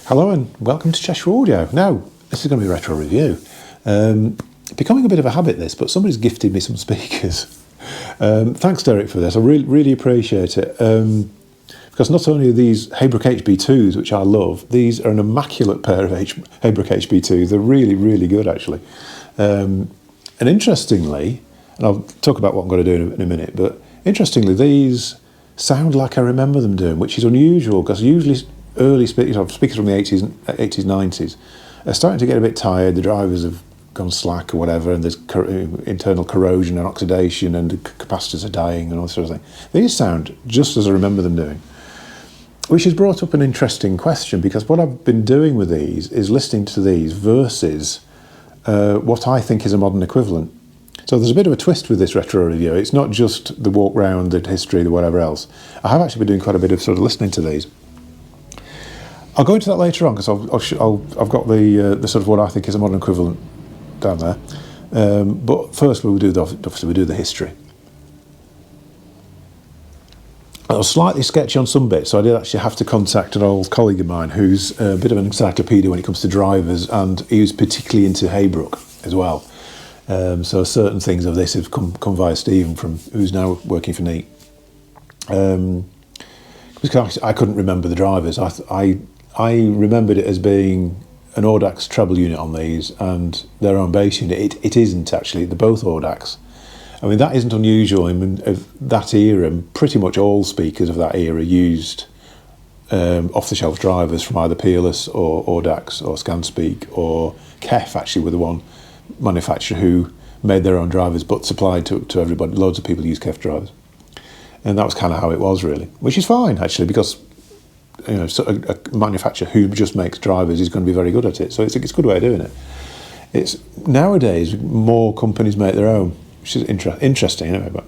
Hello and welcome to Cheshire Audio. Now, this is going to be a retro review. Becoming a bit of a habit this, but somebody's gifted me some speakers. Thanks Derek for this, I really appreciate it. Because not only are these Heybrook HB2s, which I love, these are an immaculate pair of Heybrook HB2s. They're really good actually. And interestingly, and I'll talk about what I'm going to do in a minute, but interestingly these sound like I remember them doing, which is unusual because usually early speakers from the 80s, 90s are starting to get a bit tired. The drivers have gone slack or whatever, and there's internal corrosion and oxidation, and the capacitors are dying and all this sort of thing. These sound just as I remember them doing, which has brought up an interesting question, because what I've been doing with these is listening to these versus what I think is a modern equivalent. So there's a bit of a twist with this retro review. It's not just the walk round, the history, the whatever else. I have actually been doing quite a bit of sort of listening to these. I'll go into that later on because I've got the sort of what I think is a modern equivalent down there. But first we'll do the history. I was slightly sketchy on some bits, so I did actually have to contact an old colleague of mine who's a bit of an encyclopedia when it comes to drivers, and he was particularly into Haybrook as well. So certain things of this have come via Stephen, who's now working for Neat. Because I couldn't remember the drivers. I remembered it as being an Audax treble unit on these and their own bass unit. It isn't actually, they're both Audax. I mean, that isn't unusual. I mean, of that era, pretty much all speakers of that era used off-the-shelf drivers from either Peerless or Audax or Scanspeak, or Kef actually were the one manufacturer who made their own drivers but supplied to everybody. Loads of people use Kef drivers. And that was kind of how it was really, which is fine actually, because you know, so a manufacturer who just makes drivers is going to be very good at it. So it's a good way of doing it. It's nowadays more companies make their own, which is interesting anyway. But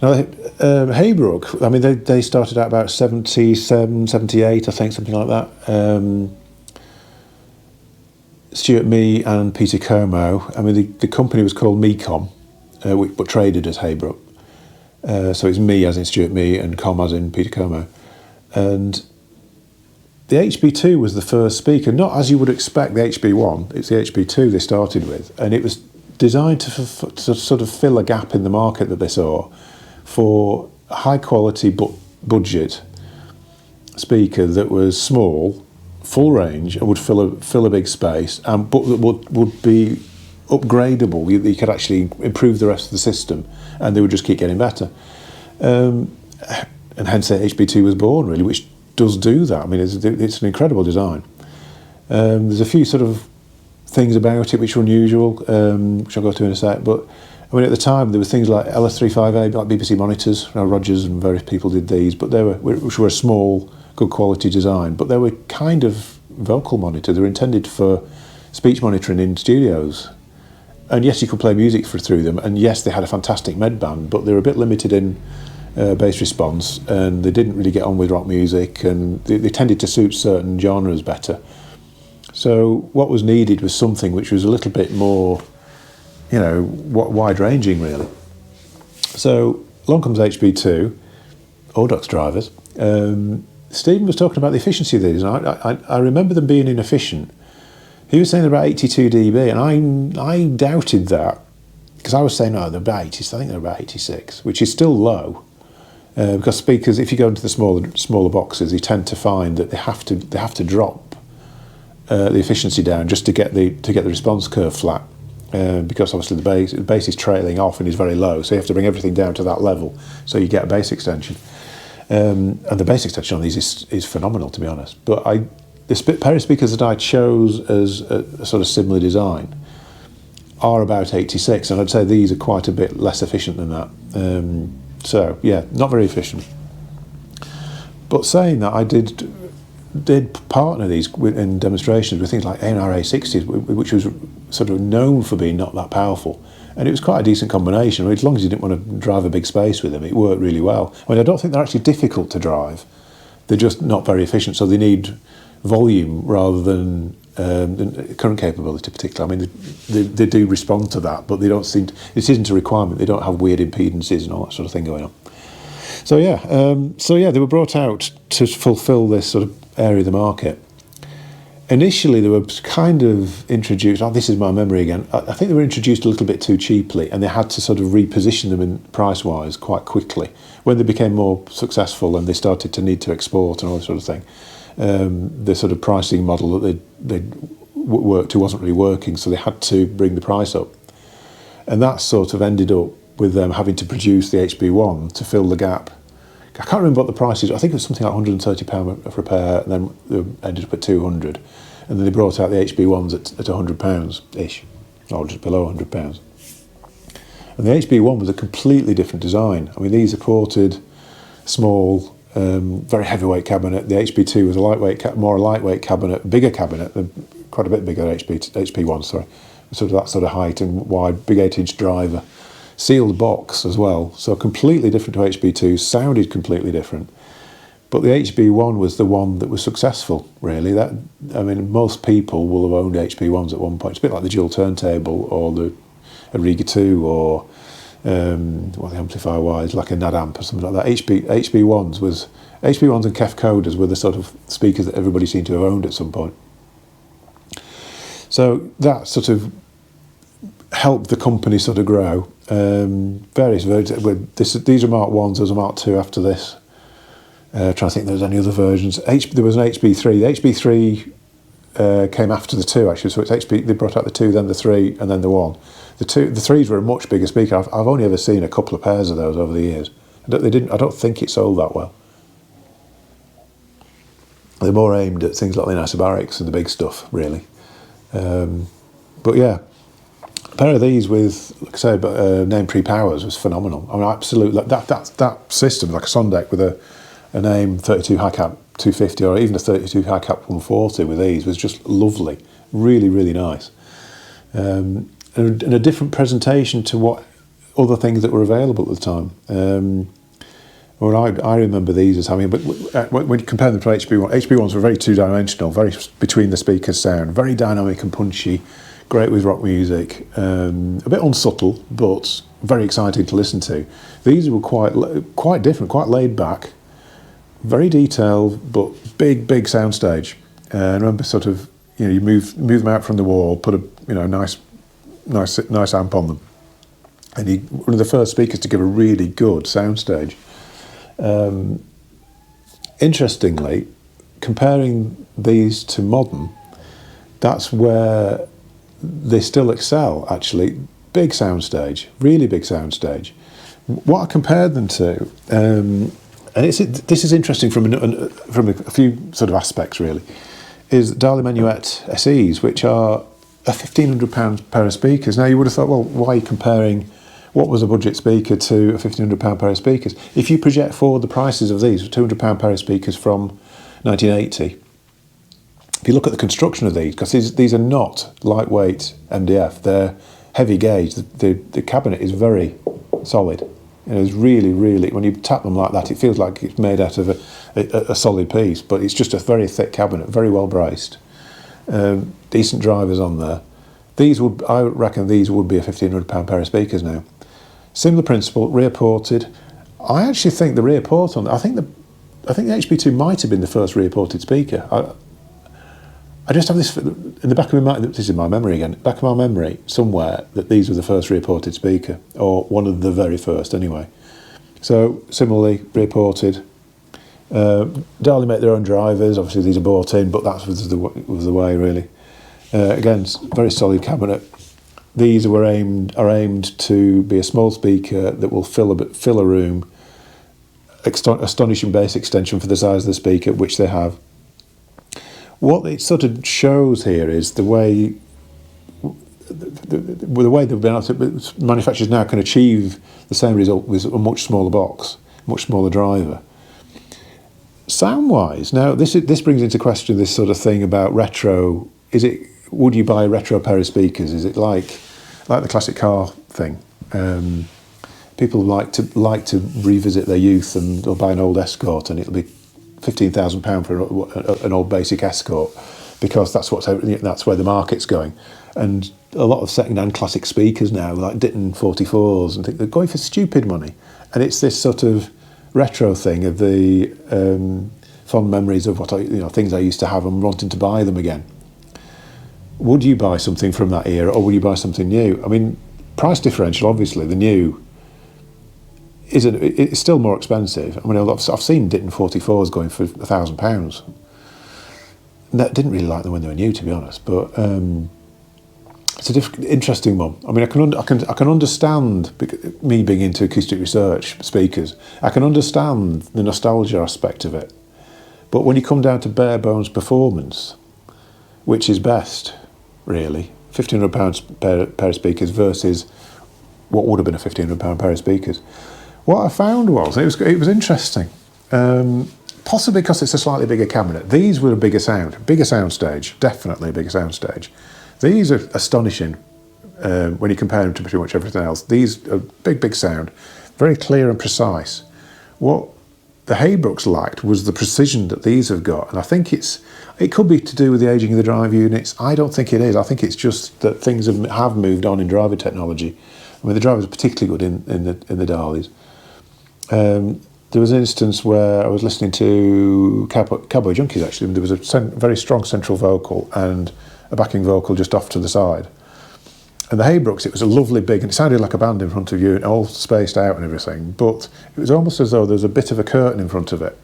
now, Haybrook, I mean, they started out about 77, 78, I think, something like that. Stuart Mee and Peter Como. I mean, the company was called Meecom, but traded as Haybrook. So it's Mee as in Stuart Mee and Com as in Peter Como. And the HB2 was the first speaker, not as you would expect the HB1, it's the HB2 they started with, and it was designed to sort of fill a gap in the market that they saw for a high quality but budget speaker that was small, full range, and would fill a big space, but that would be upgradable. You could actually improve the rest of the system and they would just keep getting better. And hence the HB2 was born, really, which does do that. I mean, it's an incredible design. There's a few sort of things about it which are unusual, which I'll go to in a sec. But I mean, at the time there were things like LS35A, like BBC monitors. You know, Rogers and various people did these, but which were a small, good quality design. But they were kind of vocal monitor. They were intended for speech monitoring in studios. And yes, you could play music through them. And yes, they had a fantastic med band, but they were a bit limited in bass response, and they didn't really get on with rock music, and they tended to suit certain genres better. So what was needed was something which was a little bit more, you know, wide-ranging really. So along comes HB2, Audax drivers. Stephen was talking about the efficiency of these, and I remember them being inefficient. He was saying they're about 82 dB, and I doubted that, because I was saying, no, they're about 80, I think they're about 86, which is still low. Because speakers, if you go into the smaller boxes, you tend to find that they have to drop the efficiency down just to get the response curve flat, because obviously the bass is trailing off and is very low, so you have to bring everything down to that level so you get a bass extension. And the bass extension on these is phenomenal, to be honest. But the pair of speakers that I chose as a sort of similar design are about 86, and I'd say these are quite a bit less efficient than that. So yeah, not very efficient. But saying that, I did partner these in demonstrations with things like A&R A60s, which was sort of known for being not that powerful, and it was quite a decent combination. I mean, as long as you didn't want to drive a big space with them, it worked really well. I mean, I don't think they're actually difficult to drive, they're just not very efficient, so they need volume rather than current capability particularly. I mean, they do respond to that, but they don't seem to, it isn't a requirement. They don't have weird impedances and all that sort of thing going on. They were brought out to fulfil this sort of area of the market. Initially, they were kind of introduced. This is my memory again. I think they were introduced a little bit too cheaply, and they had to sort of reposition them in price-wise quite quickly. When they became more successful and they started to need to export and all that sort of thing, the sort of pricing model that they worked to wasn't really working, so they had to bring the price up, and that sort of ended up with them having to produce the HB1 to fill the gap. I can't remember what the price is. I think it was something like £130 for a pair, and then they ended up at 200, and then they brought out the HB1s at £100-ish, or just below £100. And the HB1 was a completely different design. I mean, these are ported, small, very heavyweight cabinet. The HB2 was a more lightweight cabinet, bigger cabinet, quite a bit bigger than HP1, sorry. Sort of that sort of height and wide, big 8-inch driver. Sealed box as well, so completely different to HB2, sounded completely different. But the HB1 was the one that was successful, really. Most people will have owned HB1s at one point. It's a bit like the dual turntable or the Ariga 2 or the amplifier wise, like a NAD amp or something like that. HB1s and Kef coders were the sort of speakers that everybody seemed to have owned at some point. So that sort of helped the company sort of grow. Various versions. These are Mark 1s, there's a Mark 2 after this. Trying to think if there's any other versions. There was an HB3. The HB3 came after the 2, actually, so it's HB. They brought out the 2, then the 3, and then the 1. The 3s were a much bigger speaker. I've only ever seen a couple of pairs of those over the years. I don't think it sold that well. They're more aimed at things like the isobarics and the big stuff, really. But yeah. A pair of these with, like I say, name pre-powers was phenomenal. I mean, absolutely, that system, like a Sondek with a name 32 high cap 250 or even a 32 high cap 140 with these was just lovely, really, really nice. And a different presentation to what other things that were available at the time. I remember these as having, but when you compare them to HB1s were very two-dimensional, very between the speakers sound, very dynamic and punchy. Great with rock music, a bit unsubtle, but very exciting to listen to. These were quite different, quite laid back, very detailed, but big soundstage. I remember sort of, you move them out from the wall, put a nice amp on them, and one of the first speakers to give a really good soundstage. Interestingly, comparing these to modern, that's where they still excel, actually. Big soundstage, really big soundstage. What I compared them to, and this is interesting from a few sort of aspects, really, is Dali Menuet SEs, which are a £1,500 pair of speakers. Now, you would have thought, well, why are you comparing what was a budget speaker to a £1,500 pair of speakers? If you project forward the prices of these, £200 pair of speakers from 1980, if you look at the construction of these, because these are not lightweight MDF, they're heavy gauge. The cabinet is very solid. It's really, really, when you tap them like that, it feels like it's made out of a solid piece, but it's just a very thick cabinet, very well braced. Decent drivers on there. I reckon these would be a £1,500 pair of speakers now. Similar principle, rear ported. I actually think the rear port on, I think the HB2 might have been the first rear ported speaker. I just have this in the back of my mind. This is my memory again. Back of my memory somewhere that these were the first rear-ported speaker, or one of the very first, anyway. So similarly, rear-ported. Dali make their own drivers. Obviously, these are bought in, but that was the way, really. Again, very solid cabinet. These are aimed to be a small speaker that will fill a room. Astonishing bass extension for the size of the speaker, which they have. What it sort of shows here is the way they've been able to, manufacturers now can achieve the same result with a much smaller box, much smaller driver. Sound-wise, now this brings into question this sort of thing about retro. Would you buy a retro pair of speakers? Is it like the classic car thing? People like to revisit their youth or buy an old Escort, and it'll be £15,000 for an old basic Escort, because that's where the market's going. And a lot of second-hand classic speakers now, like Ditton 44s, and they're going for stupid money. And it's this sort of retro thing of the fond memories of what things I used to have and wanting to buy them again. Would you buy something from that era, or would you buy something new? I mean, price differential, obviously, the new it's still more expensive. I mean, I've seen Ditton 44s going for £1,000. Didn't really like them when they were new, to be honest, but it's interesting one. I mean, I can understand, me being into acoustic research speakers, I can understand the nostalgia aspect of it, but when you come down to bare bones performance, which is best, really, £1,500 pair of speakers versus what would have been a £1,500 pair of speakers. What I found was, it was interesting, possibly because it's a slightly bigger cabinet. These were a bigger sound stage, definitely a bigger sound stage. These are astonishing when you compare them to pretty much everything else. These are big sound, very clear and precise. What the Haybrooks lacked was the precision that these have got, and I think it could be to do with the aging of the drive units. I don't think it is. I think it's just that things have moved on in driver technology. I mean, the drivers are particularly good in the Darleys. There was an instance where I was listening to Cowboy Junkies, actually, and there was a very strong central vocal and a backing vocal just off to the side. And the Haybrooks, it was a lovely big, and it sounded like a band in front of you, and all spaced out and everything, but it was almost as though there was a bit of a curtain in front of it.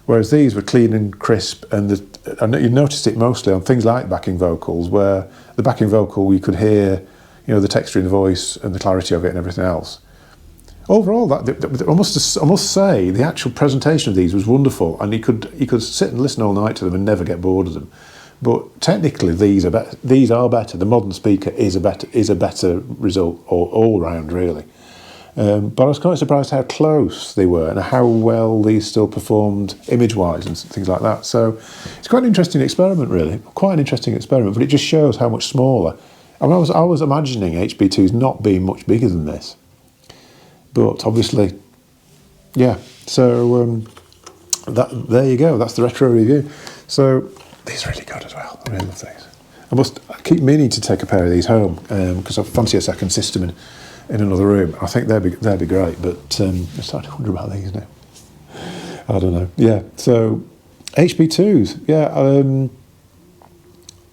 Whereas these were clean and crisp, and you noticed it mostly on things like backing vocals, where the backing vocal, you could hear, the texture in the voice and the clarity of it and everything else. Overall, I must say, the actual presentation of these was wonderful, and you could sit and listen all night to them and never get bored of them. But technically, these are better. The modern speaker is a better result all round, really. But I was quite surprised how close they were and how well these still performed image-wise and things like that. So it's quite an interesting experiment, really. Quite an interesting experiment, but it just shows how much smaller. I mean, I was imagining HB2s not being much bigger than this. But obviously, yeah. So there you go. That's the retro review. So these are really good as well. I really love these. I keep meaning to take a pair of these home because I fancy a second system in another room. I think they'd be great. But I'm starting to wonder about these now. I don't know. Yeah. So HB2s. Yeah.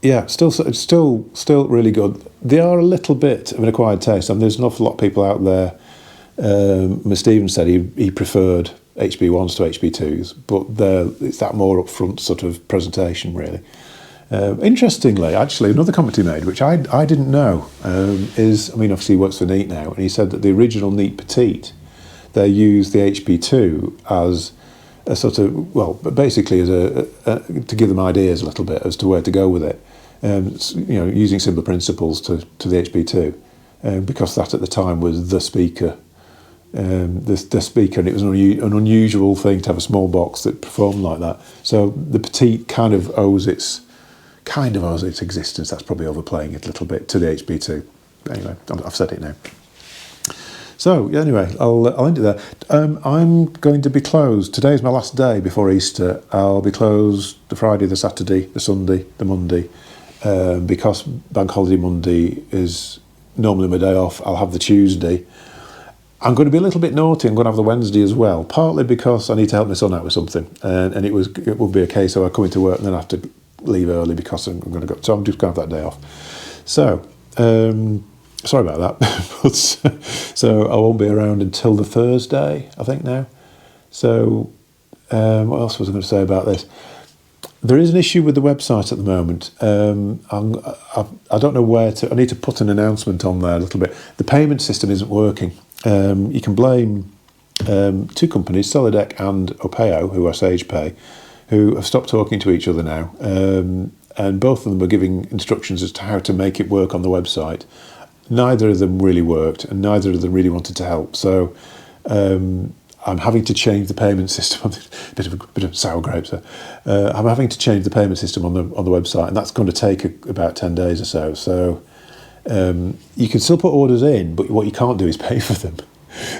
Yeah. Still really good. They are a little bit of an acquired taste. I mean, there's an awful lot of people out there. As Stephen said, he preferred HB1s to HB2s, but it's that more upfront sort of presentation, really. Interestingly, actually, another comment he made, which I didn't know, is, I mean, obviously he works for Neat now, and he said that the original Neat Petite, they used the HB2 as a sort of, well, basically as to give them ideas a little bit as to where to go with it, using similar principles to the HB2, because that at the time was the speaker. The speaker, and it was an unusual thing to have a small box that performed like that. So the Petite kind of owes its existence. That's probably overplaying it a little bit to the HB2. Anyway, I've said it now. So anyway, I'll end it there. I'm going to be closed. Today's my last day before Easter. I'll be closed the Friday, the Saturday, the Sunday, the Monday, because Bank Holiday Monday is normally my day off. I'll have the Tuesday. I'm going to be a little bit naughty. I'm going to have the Wednesday as well, partly because I need to help my son out with something, and it would be a case of I come into work and then I have to leave early because I'm going to go. So I'm just going to have that day off. So sorry about that, but so I won't be around until the Thursday, I think now. So what else was I going to say about this? There is an issue with the website at the moment. I don't know where to. I need to put an announcement on there a little bit. The payment system isn't working. You can blame two companies, Solidec and Opeo, who are SagePay, who have stopped talking to each other now, and both of them are giving instructions as to how to make it work on the website. Neither of them really worked, and neither of them really wanted to help. So I'm having to change the payment system. bit of sour grapes there. I'm having to change the payment system on the website, and that's going to take about 10 days or so. So you can still put orders in, but what you can't do is pay for them.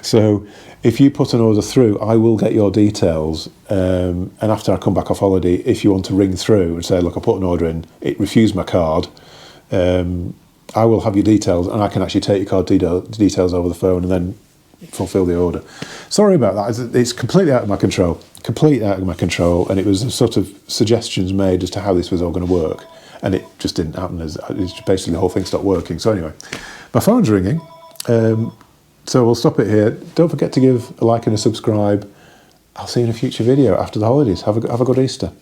So if you put an order through, I will get your details, and after I come back off holiday, if you want to ring through and say, look, I put an order in, it refused my card, I will have your details, and I can actually take your card details over the phone and then fulfil the order. Sorry about that. It's completely out of my control. Completely out of my control. And it was sort of suggestions made as to how this was all going to work. And it just didn't happen. It's basically the whole thing stopped working. So anyway, my phone's ringing. So we'll stop it here. Don't forget to give a like and a subscribe. I'll see you in a future video after the holidays. Have a good Easter.